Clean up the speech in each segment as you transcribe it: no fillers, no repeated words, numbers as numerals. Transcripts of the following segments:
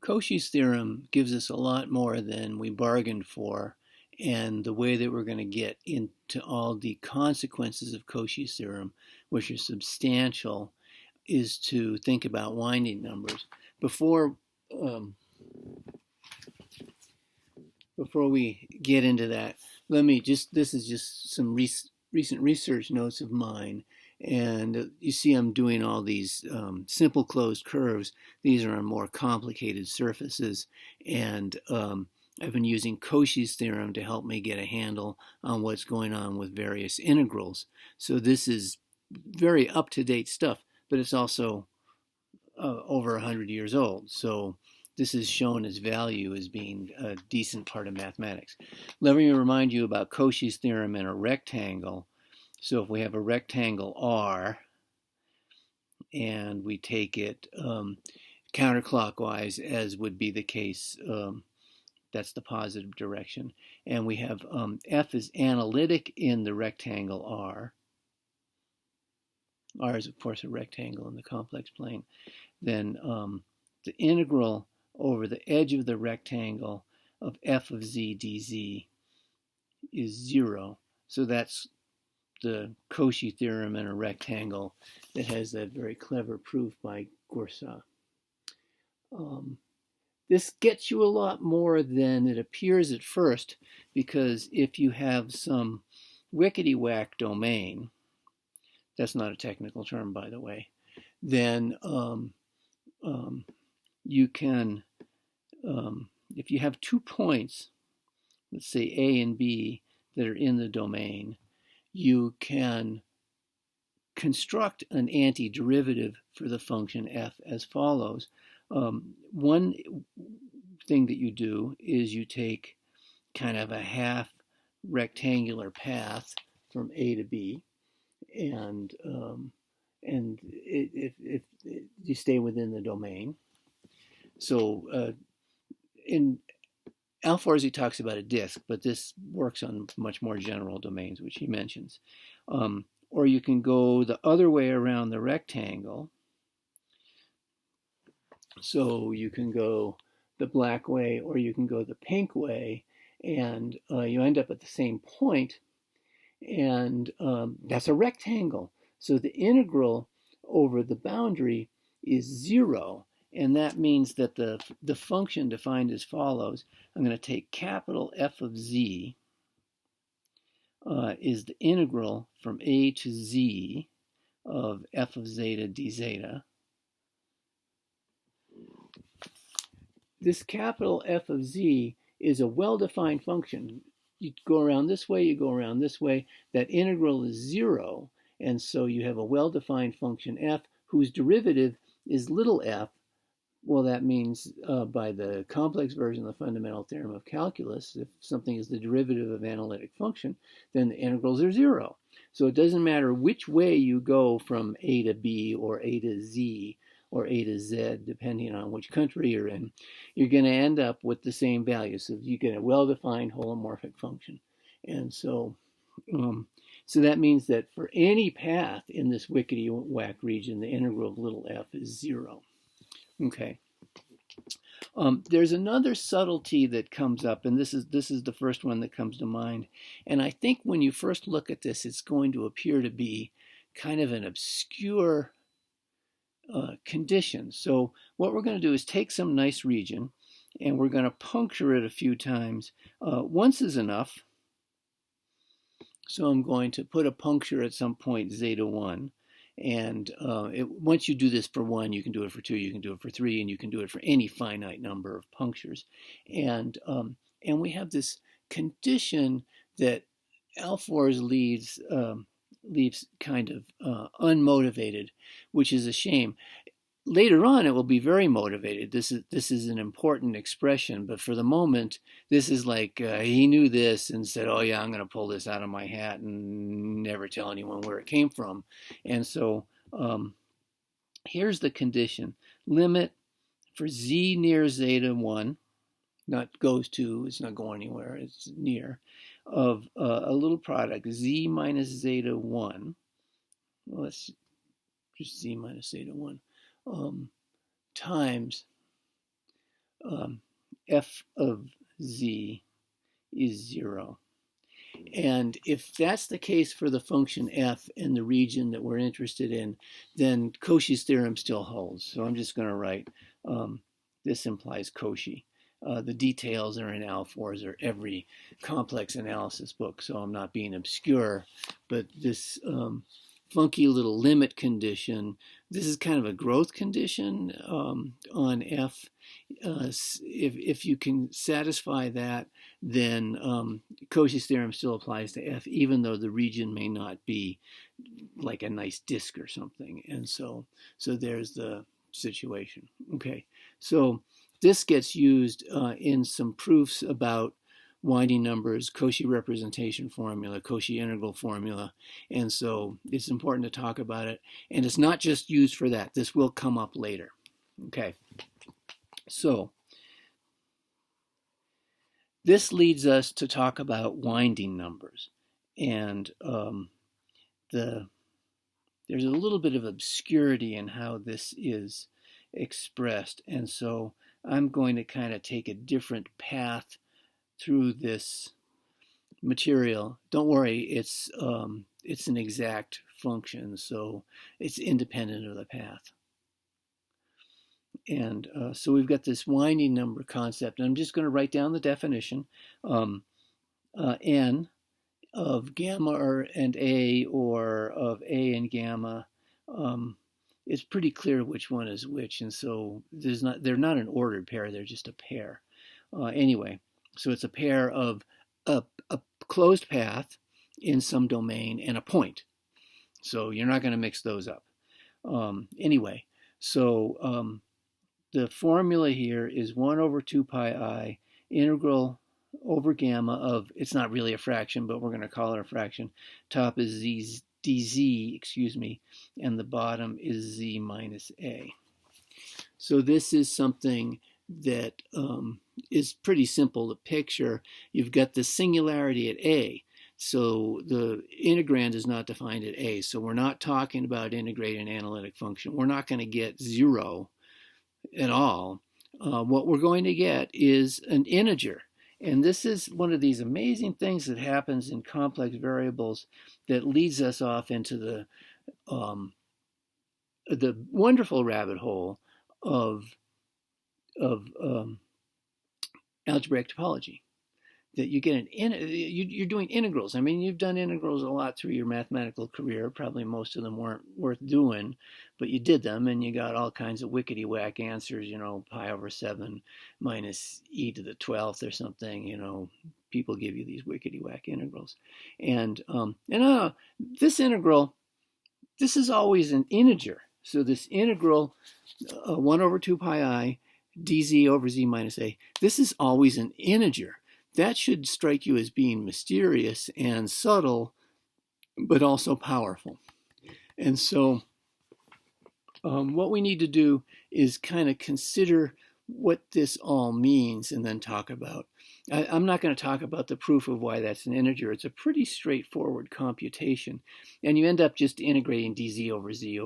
Cauchy's theorem gives us a lot more than we bargained for, and the way that we're going to get into all the consequences of Cauchy's theorem, which are substantial, is to think about winding numbers. Before we get into that, this is just some recent research notes of mine. And you see I'm doing all these simple closed curves. These are on more complicated surfaces. And I've been using Cauchy's theorem to help me get a handle on what's going on with various integrals. So this is very up-to-date stuff, but it's also over 100 years old. So this is shown as value as being a decent part of mathematics. Let me remind you about Cauchy's theorem in a rectangle. So if we have a rectangle R and we take it counterclockwise, as would be the case, that's the positive direction, and we have F is analytic in the rectangle R. R is, of course, a rectangle in the complex plane. Then the integral over the edge of the rectangle of f of z dz is 0. So that's the Cauchy theorem in a rectangle that has that very clever proof by Goursat. This gets you a lot more than it appears at first, because if you have some wickety-whack domain, that's not a technical term, by the way, then you can, if you have 2 points, let's say A and B, that are in the domain, you can construct an antiderivative for the function f as follows. One thing that you do is you take kind of a half rectangular path from A to B, and if you stay within the domain. So in Alforsy talks about a disk, but this works on much more general domains, which he mentions. Or you can go the other way around the rectangle. So you can go the black way, or you can go the pink way, and you end up at the same point, and that's a rectangle. So the integral over the boundary is 0. And that means that the function defined as follows. I'm going to take capital F of z is the integral from a to z of f of zeta d zeta. This capital F of z is a well-defined function. You go around this way, you go around this way. That integral is 0. And so you have a well-defined function f whose derivative is little f. Well, that means by the complex version of the fundamental theorem of calculus, if something is the derivative of an analytic function, then the integrals are 0. So it doesn't matter which way you go from A to B or A to Z or A to Z, depending on which country you're in, you're going to end up with the same value. So you get a well-defined holomorphic function. And so that means that for any path in this wickety-whack region, the integral of little f is 0. Okay. There's another subtlety that comes up, and this is the first one that comes to mind. And I think when you first look at this, it's going to appear to be kind of an obscure condition. So what we're going to do is take some nice region, and we're going to puncture it a few times. Once is enough. So I'm going to put a puncture at some point zeta 1. And once you do this for 1, you can do it for 2, you can do it for 3, and you can do it for any finite number of punctures. And we have this condition that Alfors leaves kind of unmotivated, which is a shame. Later on, it will be very motivated. This is an important expression, but for the moment, this is like he knew this and said, "Oh yeah, I'm going to pull this out of my hat and never tell anyone where it came from." And so here's the condition: limit for z near zeta 1, not goes to, it's not going anywhere, it's near, of a little product z minus zeta 1. Well, let's just z minus zeta 1. Times f of z is 0. And if that's the case for the function f in the region that we're interested in, then Cauchy's theorem still holds. So I'm just going to write this implies Cauchy. The details are in Alfors or every complex analysis book, so I'm not being obscure. But this funky little limit condition, this is kind of a growth condition on f. If you can satisfy that, then Cauchy's theorem still applies to f, even though the region may not be like a nice disk or something. And so there's the situation. Okay, so this gets used in some proofs about winding numbers, Cauchy representation formula, Cauchy integral formula, and so it's important to talk about it. And it's not just used for that. This will come up later. Okay, so this leads us to talk about winding numbers, and there's a little bit of obscurity in how this is expressed, and so I'm going to kind of take a different path through this material. Don't worry, it's an exact function, so it's independent of the path. And so we've got this winding number concept, and I'm just going to write down the definition. N of gamma and A, or of A and gamma, it's pretty clear which one is which, and so they're not an ordered pair, they're just a pair. Anyway, so it's a pair of a closed path in some domain and a point. So you're not going to mix those up. Anyway, so the formula here is 1 over 2 pi I integral over gamma of, it's not really a fraction, but we're going to call it a fraction. Top is z, dz, and the bottom is z minus a. So this is something that is pretty simple to picture. You've got the singularity at a. So the integrand is not defined at a. So we're not talking about integrating an analytic function. We're not going to get 0 at all. What we're going to get is an integer. And this is one of these amazing things that happens in complex variables that leads us off into the wonderful rabbit hole of algebraic topology. That you get you're doing integrals. I mean, you've done integrals a lot through your mathematical career. Probably most of them weren't worth doing, but you did them, and you got all kinds of wickety-whack answers. Pi over 7 minus e to the 12th or something. People give you these wickety-whack integrals, and this integral, this is always an integer. So this integral, 1 over 2 pi I dz over z minus a, this is always an integer. That should strike you as being mysterious and subtle, but also powerful. And so what we need to do is kind of consider what this all means and then talk about. I'm not going to talk about the proof of why that's an integer. It's a pretty straightforward computation. And you end up just integrating dz over z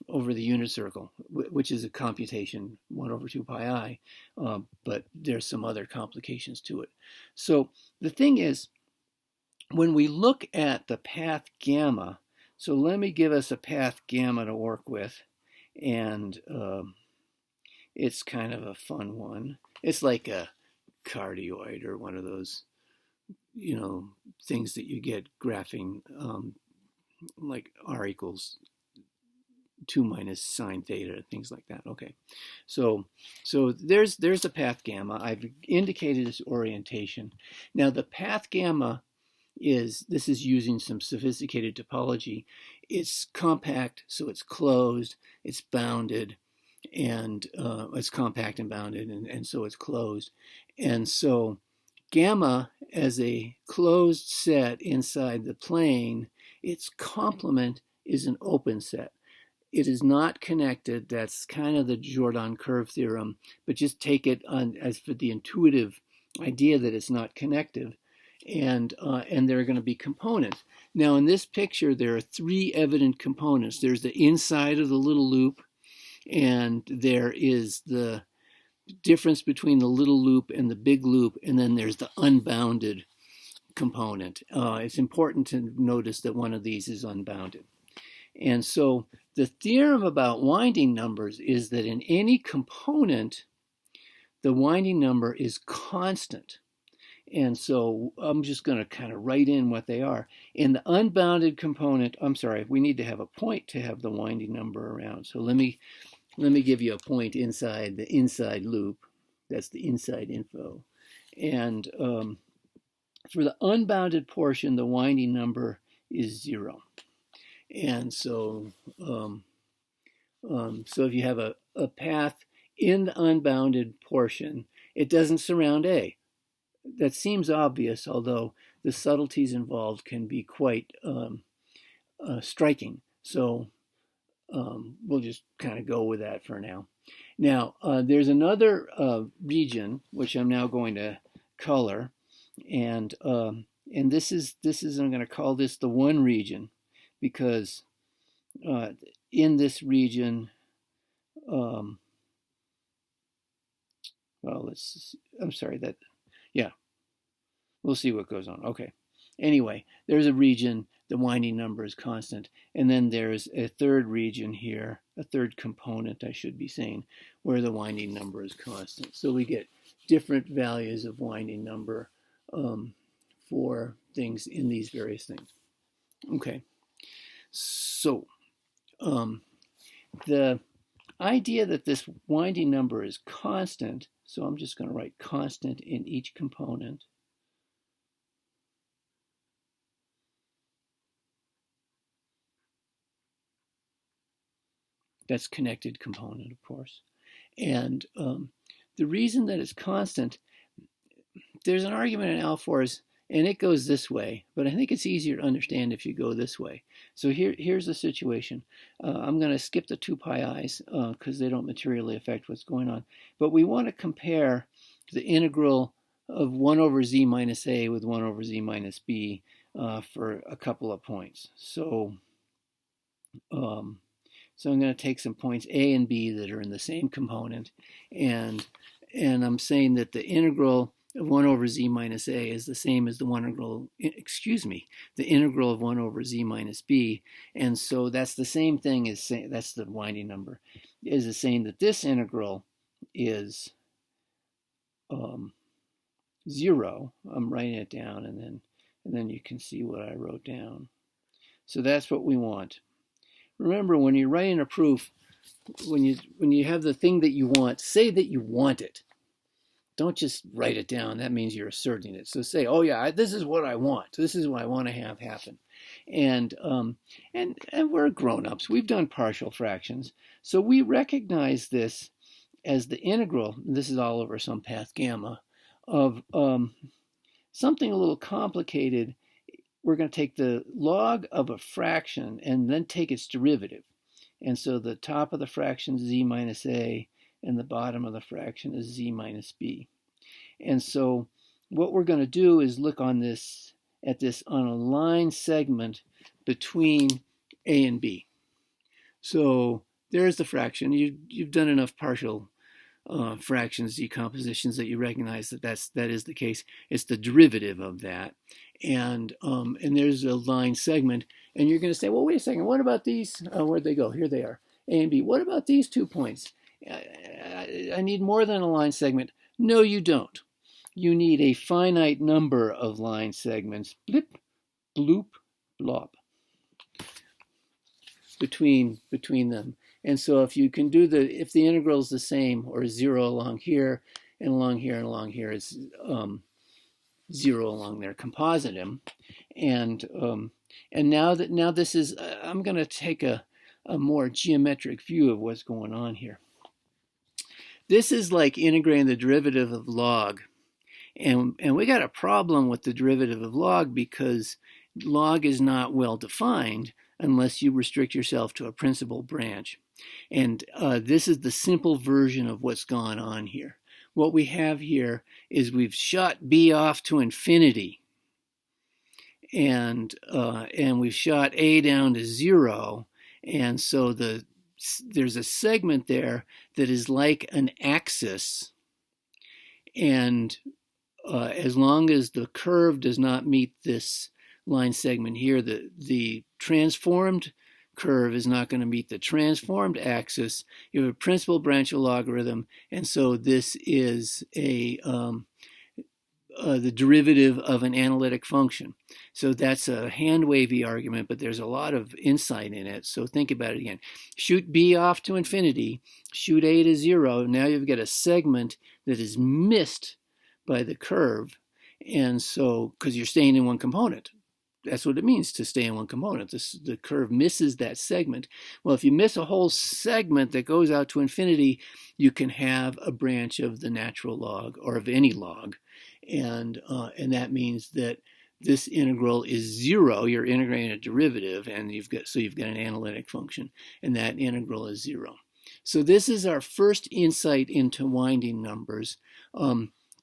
over the unit circle, which is a computation 1 over 2 pi I, but there's some other complications to it. So the thing is, when we look at the path gamma, so let me give us a path gamma to work with, and it's kind of a fun one. It's like a cardioid or one of those, things that you get graphing, like r equals 2 minus sine theta, things like that. Okay, so there's the path gamma. I've indicated its orientation. Now the path gamma this is using some sophisticated topology. It's compact, so it's closed, it's bounded, and it's compact and bounded, and so it's closed. And so gamma as a closed set inside the plane, its complement is an open set. It is not connected. That's kind of the Jordan curve theorem, but just take it as for the intuitive idea that it's not connected, and there are going to be components. Now in this picture, there are 3 evident components. There's the inside of the little loop, and there is the difference between the little loop and the big loop, and then there's the unbounded component. It's important to notice that one of these is unbounded. And so the theorem about winding numbers is that in any component, the winding number is constant. And so I'm just going to kind of write in what they are. In the unbounded component, I'm sorry, we need to have a point to have the winding number around. So let me give you a point inside the inside loop. That's the inside info. And for the unbounded portion, the winding number is 0. And so, so if you have a path in the unbounded portion, it doesn't surround A. That seems obvious, although the subtleties involved can be quite striking. So we'll just kind of go with that for now. Now, there's another region, which I'm now going to color, and this is I'm going to call this the 1 region, because in this region, well, I'm sorry, yeah, we'll see what goes on. Okay. Anyway, there's a region, the winding number is constant, and then there's a third region here, a third component, I should be saying, where the winding number is constant. So we get different values of winding number for things in these various things. Okay. So the idea that this winding number is constant, so I'm just going to write constant in each component. That's connected component, of course. And the reason that it's constant, there's an argument in alphors, and it goes this way, but I think it's easier to understand if you go this way. So here's the situation. I'm going to skip the 2 pi i's because they don't materially affect what's going on. But we want to compare the integral of 1 over z minus a with 1 over z minus b for a couple of points. So I'm going to take some points a and b that are in the same component, and I'm saying that the integral of 1 over z minus a is the same as the integral of 1 over z minus b, and so that's the same thing as saying, that's the winding number, is saying that this integral is 0. I'm writing it down, and then you can see what I wrote down. So that's what we want. Remember, when you're writing a proof, when you have the thing that you want, say that you want it. Don't just write it down. That means you're asserting it. So say, oh yeah, this is what I want. This is what I want to have happen. And we're grown-ups. We've done partial fractions. So we recognize this as the integral, this is all over some path gamma, of something a little complicated. We're going to take the log of a fraction and then take its derivative. And so the top of the fraction is z minus a, and the bottom of the fraction is z minus b. And so what we're going to do is look on this at this on a line segment between a and b. So there's the fraction. You've done enough partial fractions decompositions that you recognize that that is the case. It's the derivative of that, and there's a line segment, and you're going to say, well, wait a second, what about these? Where'd they go? Here they are, a and b. What about these 2 points? I need more than a line segment. No, you don't. You need a finite number of line segments, blip, bloop, blob, between them. And so if you can do if the integral is the same, or 0 along here, and along here, and along here, it's 0 along there, composite them. And now this is, I'm going to take a more geometric view of what's going on here. This is like integrating the derivative of log. And we got a problem with the derivative of log because log is not well defined unless you restrict yourself to a principal branch. And this is the simple version of what's gone on here. What we have here is we've shot b off to infinity, and we've shot a down to 0, and so there's a segment there that is like an axis And as long as the curve does not meet this line segment here, the transformed curve is not going to meet the transformed axis. You have a principal branchal logarithm, and so this is the derivative of an analytic function. So that's a hand-wavy argument, but there's a lot of insight in it. So think about it again. Shoot B off to infinity, shoot A to 0. Now you've got a segment that is missed by the curve. And so, because you're staying in one component. That's what it means to stay in one component. The curve misses that segment. Well, if you miss a whole segment that goes out to infinity, you can have a branch of the natural log or of any log. And that means that this integral is 0. You're integrating a derivative, and you've got an analytic function, and that integral is 0. So this is our first insight into winding numbers.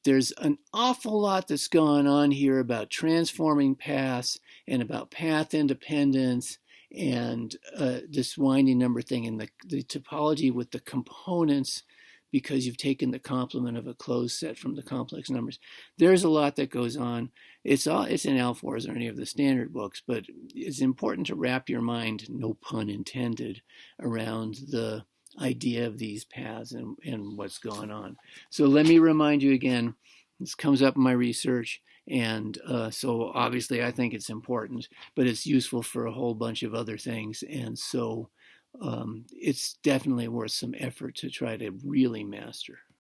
There's an awful lot that's going on here about transforming paths and about path independence and this winding number thing and the topology with the components, because you've taken the complement of a closed set from the complex numbers. There's a lot that goes on. It's in Alfors or any of the standard books, but it's important to wrap your mind, no pun intended, around the idea of these paths and what's going on. So let me remind you again, this comes up in my research, and so obviously I think it's important, but it's useful for a whole bunch of other things, and so it's definitely worth some effort to try to really master.